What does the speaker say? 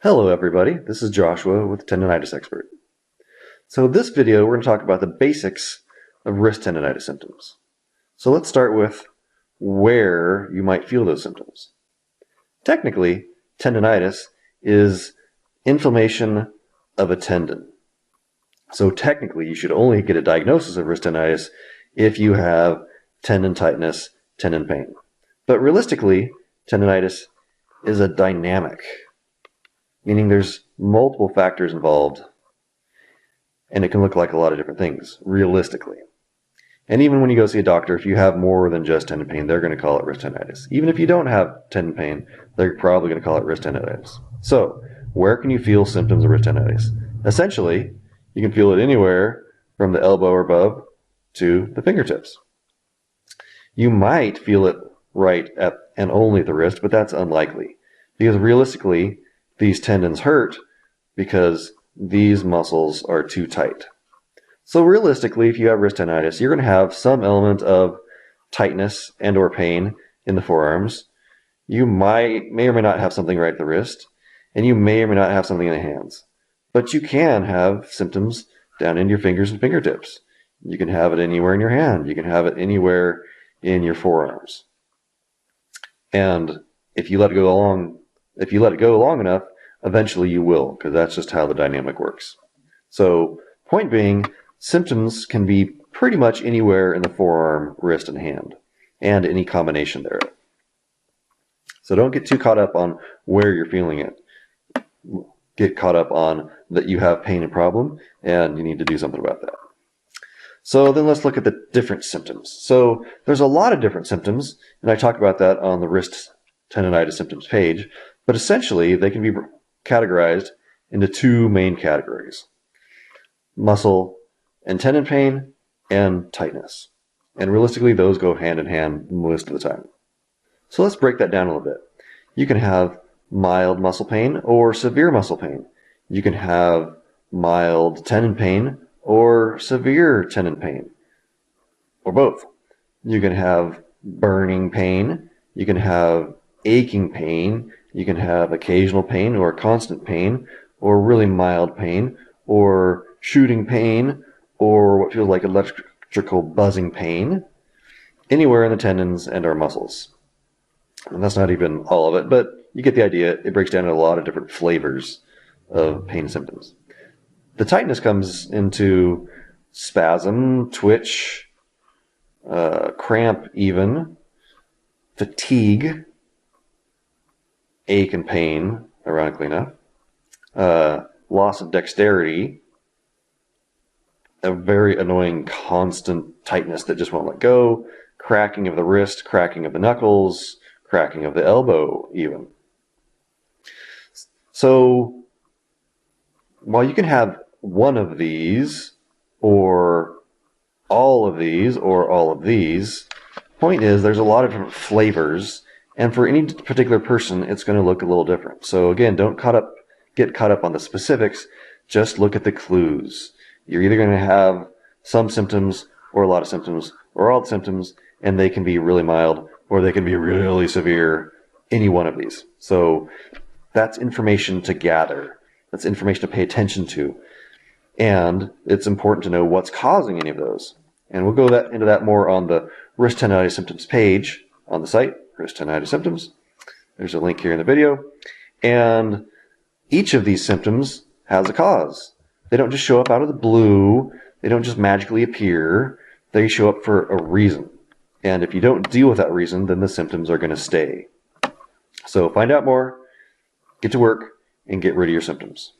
Hello everybody, this is Joshua with Tendonitis Expert. So this video we're going to talk about the basics of wrist tendonitis symptoms. So let's start with where you might feel those symptoms. Technically, tendonitis is inflammation of a tendon. So technically you should only get a diagnosis of wrist tendonitis if you have tendon tightness, tendon pain. But realistically, tendonitis is a dynamic, meaning there's multiple factors involved, and it can look like a lot of different things, realistically. And even when you go see a doctor, if you have more than just tendon pain, they're going to call it wrist tendonitis. Even if you don't have tendon pain, they're probably going to call it wrist tendonitis. So, where can you feel symptoms of wrist tendonitis? Essentially, you can feel it anywhere from the elbow or above to the fingertips. You might feel it right at and only at the wrist, but that's unlikely, because realistically, these tendons hurt because these muscles are too tight. So realistically, if you have wrist tendonitis, you're going to have some element of tightness and or pain in the forearms. You may or may not have something right at the wrist, and you may or may not have something in the hands. But you can have symptoms down into your fingers and fingertips. You can have it anywhere in your hand. You can have it anywhere in your forearms. And if you let it go long enough, eventually you will, because that's just how the dynamic works. So, point being, symptoms can be pretty much anywhere in the forearm, wrist, and hand, and any combination thereof. So don't get too caught up on where you're feeling it. Get caught up on that you have pain and problem, and you need to do something about that. So then let's look at the different symptoms. So there's a lot of different symptoms, and I talk about that on the wrist tendonitis symptoms page, but essentially they can be categorized into two main categories: muscle and tendon pain and tightness. And realistically, those go hand in hand most of the time. So let's break that down a little bit. You can have mild muscle pain or severe muscle pain. You can have mild tendon pain or severe tendon pain, or both. You can have burning pain. You can have aching pain. You can have occasional pain or constant pain or really mild pain or shooting pain or what feels like electrical buzzing pain anywhere in the tendons and our muscles. And that's not even all of it, but you get the idea. It breaks down into a lot of different flavors of pain symptoms. The tightness comes into spasm, twitch, cramp even, fatigue, ache and pain, ironically enough, loss of dexterity, a very annoying constant tightness that just won't let go, cracking of the wrist, cracking of the knuckles, cracking of the elbow even. So while you can have one of these or all of these or all of these, point is there's a lot of different flavors. And for any particular person, it's going to look a little different. So again, don't get caught up on the specifics. Just look at the clues. You're either going to have some symptoms or a lot of symptoms or all the symptoms, and they can be really mild or they can be really severe, any one of these. So that's information to gather. That's information to pay attention to. And it's important to know what's causing any of those. And we'll go into that more on the wrist tendonitis symptoms page on the site. Wrist tendonitis symptoms. There's a link here in the video. And each of these symptoms has a cause. They don't just show up out of the blue. They don't just magically appear. They show up for a reason. And if you don't deal with that reason, then the symptoms are going to stay. So find out more, get to work, and get rid of your symptoms.